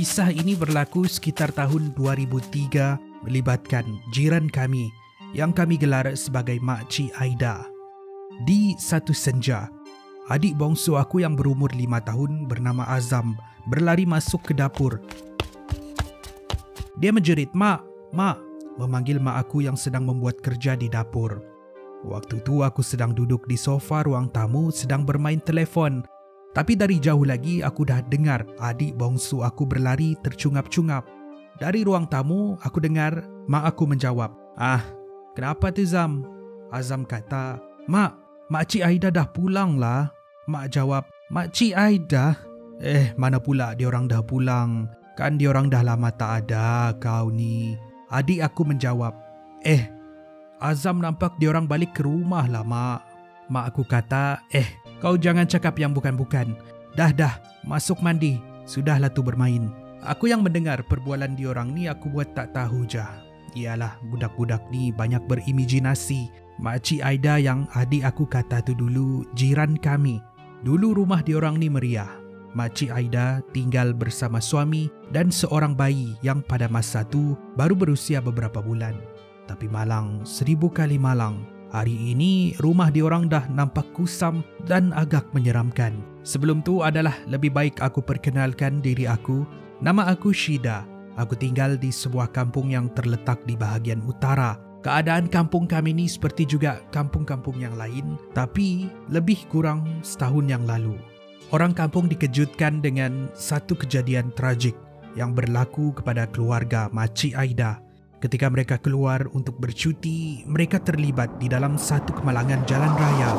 Kisah ini berlaku sekitar tahun 2003 melibatkan jiran kami yang kami gelar sebagai Makcik Aida. Di satu senja, adik bongsu aku yang berumur 5 tahun bernama Azam berlari masuk ke dapur. Dia menjerit, "Mak, Mak," memanggil mak aku yang sedang membuat kerja di dapur. Waktu itu aku sedang duduk di sofa ruang tamu sedang bermain telefon. Tapi dari jauh lagi aku dah dengar adik bongsu aku berlari tercungap-cungap. Dari ruang tamu aku dengar mak aku menjawab, "Kenapa tu Zam?" Azam kata, "Mak, Makcik Aida dah pulang lah." Mak jawab, "Makcik Aida? Mana pula diorang dah pulang? Kan diorang dah lama tak ada kau ni." Adik aku menjawab, Azam nampak diorang balik ke rumah lah mak." Mak aku kata, "Kau jangan cakap yang bukan-bukan. Dah, masuk mandi. Sudahlah tu bermain." Aku yang mendengar perbualan diorang ni aku buat tak tahu jah. Iyalah, budak-budak ni banyak berimajinasi. Makcik Aida yang adik aku kata tu dulu jiran kami. Dulu rumah diorang ni meriah. Makcik Aida tinggal bersama suami dan seorang bayi yang pada masa tu baru berusia beberapa bulan. Tapi malang, 1000 kali malang. Hari ini rumah diorang dah nampak kusam dan agak menyeramkan. Sebelum tu adalah lebih baik aku perkenalkan diri aku. Nama aku Shida. Aku tinggal di sebuah kampung yang terletak di bahagian utara. Keadaan kampung kami ni seperti juga kampung-kampung yang lain, tapi lebih kurang setahun yang lalu. Orang kampung dikejutkan dengan satu kejadian tragik yang berlaku kepada keluarga Makcik Aida. Ketika mereka keluar untuk bercuti, mereka terlibat di dalam satu kemalangan jalan raya.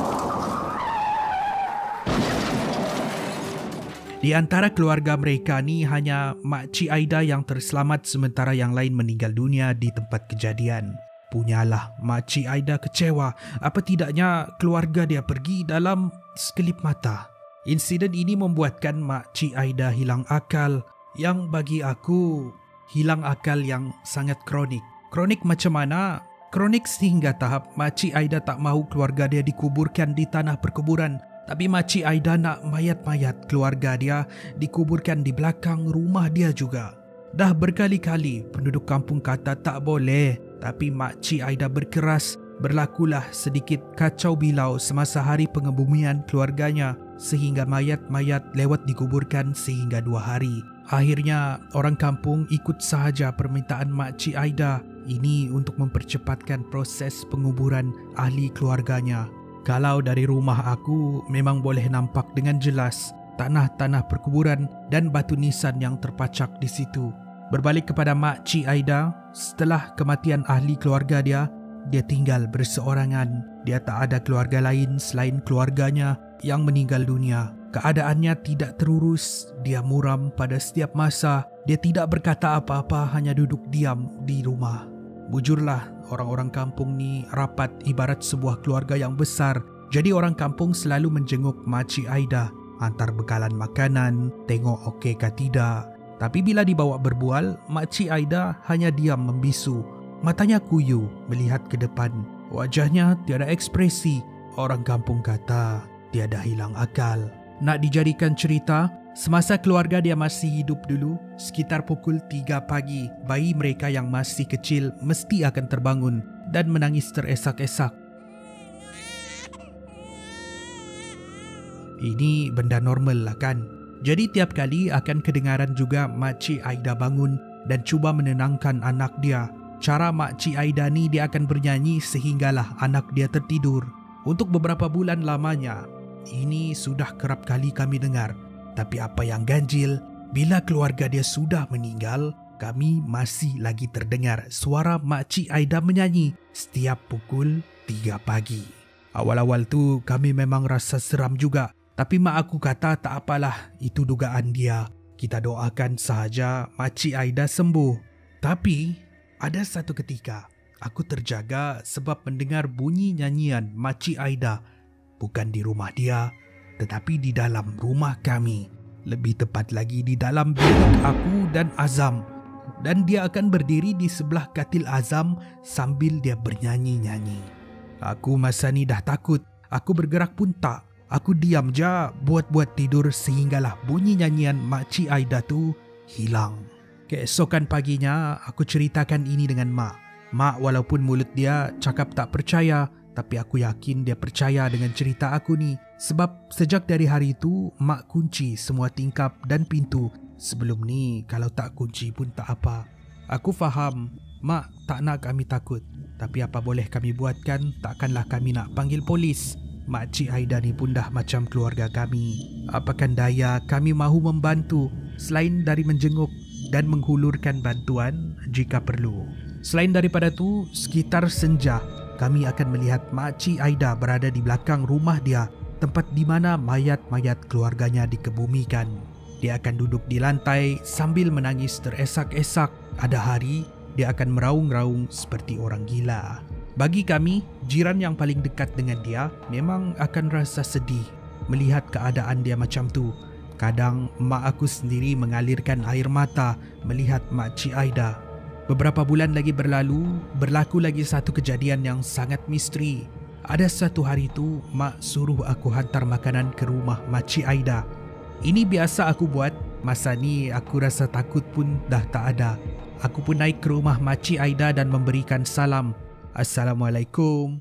Di antara keluarga mereka ni hanya Makcik Aida yang terselamat sementara yang lain meninggal dunia di tempat kejadian. Punyalah Makcik Aida kecewa, apa tidaknya keluarga dia pergi dalam sekelip mata. Insiden ini membuatkan Makcik Aida hilang akal, yang bagi aku hilang akal yang sangat kronik. Kronik macam mana? Kronik sehingga tahap Makcik Aida tak mahu keluarga dia dikuburkan di tanah perkuburan. Tapi Makcik Aida nak mayat-mayat keluarga dia dikuburkan di belakang rumah dia juga. Dah berkali-kali penduduk kampung kata tak boleh. Tapi Makcik Aida berkeras. Berlakulah sedikit kacau bilau semasa hari pengebumian keluarganya sehingga mayat-mayat lewat dikuburkan sehingga 2 hari. Akhirnya orang kampung ikut sahaja permintaan Makcik Aida ini untuk mempercepatkan proses penguburan ahli keluarganya. Kalau dari rumah aku memang boleh nampak dengan jelas tanah-tanah perkuburan dan batu nisan yang terpacak di situ. Berbalik kepada Makcik Aida, setelah kematian ahli keluarga dia tinggal berseorangan. Dia tak ada keluarga lain selain keluarganya yang meninggal dunia. Keadaannya tidak terurus, dia muram pada setiap masa. Dia tidak berkata apa-apa, hanya duduk diam di rumah. Bujurlah, orang-orang kampung ni rapat ibarat sebuah keluarga yang besar. Jadi orang kampung selalu menjenguk Makcik Aida, hantar bekalan makanan, tengok okey ke tidak. Tapi bila dibawa berbual, Makcik Aida hanya diam membisu. Matanya kuyu melihat ke depan. Wajahnya tiada ekspresi. Orang kampung kata tiada hilang akal. Nak dijadikan cerita, semasa keluarga dia masih hidup dulu, sekitar pukul 3 pagi, bayi mereka yang masih kecil mesti akan terbangun dan menangis teresak-esak. Ini benda normal lah kan? Jadi tiap kali akan kedengaran juga Makcik Aida bangun dan cuba menenangkan anak dia. Cara Makcik Aida ni dia akan bernyanyi sehinggalah anak dia tertidur. Untuk beberapa bulan lamanya, ini sudah kerap kali kami dengar. Tapi apa yang ganjil, bila keluarga dia sudah meninggal, kami masih lagi terdengar suara Makcik Aida menyanyi setiap pukul 3 pagi. Awal-awal tu kami memang rasa seram juga. Tapi mak aku kata tak apalah, itu dugaan dia. Kita doakan sahaja Makcik Aida sembuh. Tapi ada satu ketika aku terjaga sebab mendengar bunyi nyanyian Makcik Aida. Bukan di rumah dia, tetapi di dalam rumah kami. Lebih tepat lagi di dalam bilik aku dan Azam. Dan dia akan berdiri di sebelah katil Azam sambil dia bernyanyi-nyanyi. Aku masa ni dah takut. Aku bergerak pun tak. Aku diam je buat-buat tidur sehinggalah bunyi nyanyian Makcik Aida tu hilang. Keesokan paginya, aku ceritakan ini dengan Mak. Mak walaupun mulut dia cakap tak percaya, tapi aku yakin dia percaya dengan cerita aku ni. Sebab sejak dari hari itu, Mak kunci semua tingkap dan pintu. Sebelum ni, kalau tak kunci pun tak apa. Aku faham, Mak tak nak kami takut. Tapi apa boleh kami buatkan, takkanlah kami nak panggil polis. Makcik Aida ni pun dah macam keluarga kami. Apakan daya, kami mahu membantu selain dari menjenguk dan menghulurkan bantuan jika perlu. Selain daripada tu, sekitar senja, kami akan melihat Makcik Aida berada di belakang rumah dia, tempat di mana mayat-mayat keluarganya dikebumikan. Dia akan duduk di lantai sambil menangis teresak-esak. Ada hari, dia akan meraung-raung seperti orang gila. Bagi kami, jiran yang paling dekat dengan dia memang akan rasa sedih melihat keadaan dia macam tu. Kadang mak aku sendiri mengalirkan air mata melihat Makcik Aida. Beberapa bulan lagi berlaku lagi satu kejadian yang sangat misteri. Ada satu hari tu, mak suruh aku hantar makanan ke rumah Makcik Aida. Ini biasa aku buat, masa ni aku rasa takut pun dah tak ada. Aku pun naik ke rumah Makcik Aida dan memberikan salam. Assalamualaikum.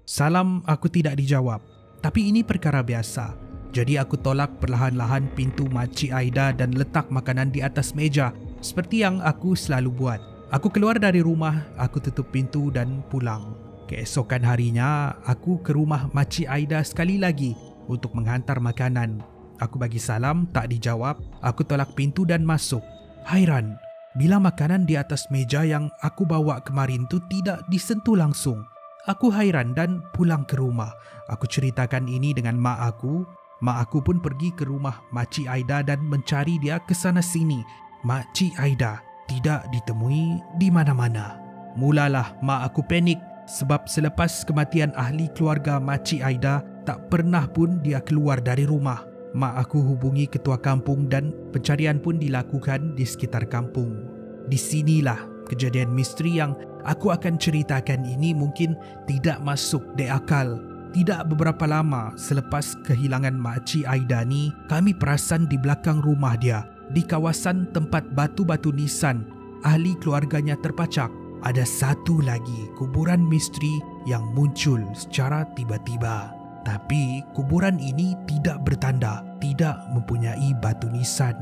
Salam aku tidak dijawab. Tapi ini perkara biasa. Jadi aku tolak perlahan-lahan pintu Makcik Aida dan letak makanan di atas meja seperti yang aku selalu buat. Aku keluar dari rumah, aku tutup pintu dan pulang. Keesokan harinya, aku ke rumah Makcik Aida sekali lagi untuk menghantar makanan. Aku bagi salam, tak dijawab. Aku tolak pintu dan masuk. Hairan, bila makanan di atas meja yang aku bawa kemarin tu tidak disentuh langsung. Aku hairan dan pulang ke rumah. Aku ceritakan ini dengan mak aku. Mak aku pun pergi ke rumah Makcik Aida dan mencari dia ke sana sini. Makcik Aida tidak ditemui di mana-mana. Mulalah mak aku panik sebab selepas kematian ahli keluarga Makcik Aida, tak pernah pun dia keluar dari rumah. Mak aku hubungi ketua kampung dan pencarian pun dilakukan di sekitar kampung. Di sinilah kejadian misteri yang aku akan ceritakan ini mungkin tidak masuk di akal. Tidak beberapa lama selepas kehilangan Makcik Aida ni, kami perasan di belakang rumah dia, di kawasan tempat batu-batu nisan ahli keluarganya terpacak, ada satu lagi kuburan misteri yang muncul secara tiba-tiba. Tapi kuburan ini tidak bertanda, tidak mempunyai batu nisan.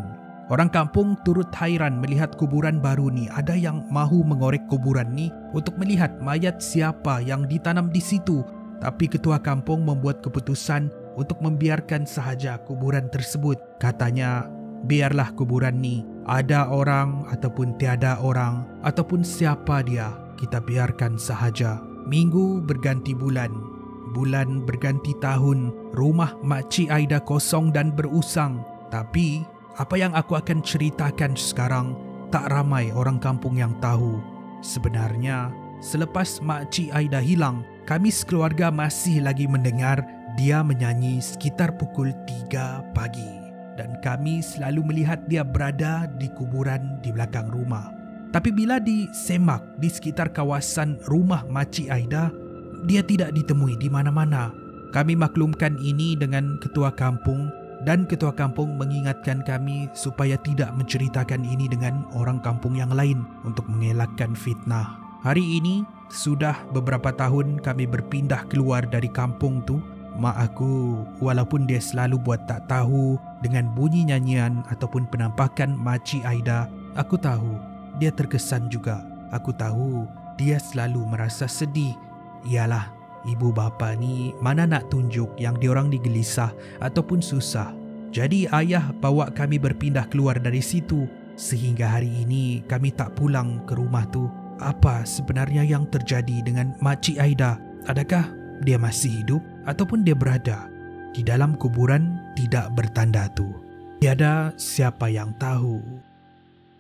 Orang kampung turut hairan melihat kuburan baru ni. Ada yang mahu mengorek kuburan ni untuk melihat mayat siapa yang ditanam di situ. Tapi ketua kampung membuat keputusan untuk membiarkan sahaja kuburan tersebut. Katanya, biarlah kuburan ni ada orang ataupun tiada orang ataupun siapa dia, kita biarkan sahaja. Minggu berganti bulan, bulan berganti tahun. Rumah Makcik Aida kosong dan berusang. Tapi apa yang aku akan ceritakan sekarang tak ramai orang kampung yang tahu. Sebenarnya, selepas Makcik Aida hilang, kami sekeluarga masih lagi mendengar dia menyanyi sekitar pukul 3 pagi. Dan kami selalu melihat dia berada di kuburan di belakang rumah. Tapi bila disemak di sekitar kawasan rumah Makcik Aida, dia tidak ditemui di mana-mana. Kami maklumkan ini dengan ketua kampung dan ketua kampung mengingatkan kami supaya tidak menceritakan ini dengan orang kampung yang lain untuk mengelakkan fitnah. Hari ini sudah beberapa tahun kami berpindah keluar dari kampung tu. Mak aku, walaupun dia selalu buat tak tahu dengan bunyi nyanyian ataupun penampakan Makcik Aida, aku tahu dia terkesan juga. Aku tahu dia selalu merasa sedih. Ialah, ibu bapa ni mana nak tunjuk yang diorang digelisah ataupun susah. Jadi ayah bawa kami berpindah keluar dari situ. Sehingga hari ini kami tak pulang ke rumah tu. Apa sebenarnya yang terjadi dengan Makcik Aida? Adakah dia masih hidup ataupun dia berada di dalam kuburan tidak bertanda tu? Tiada siapa yang tahu.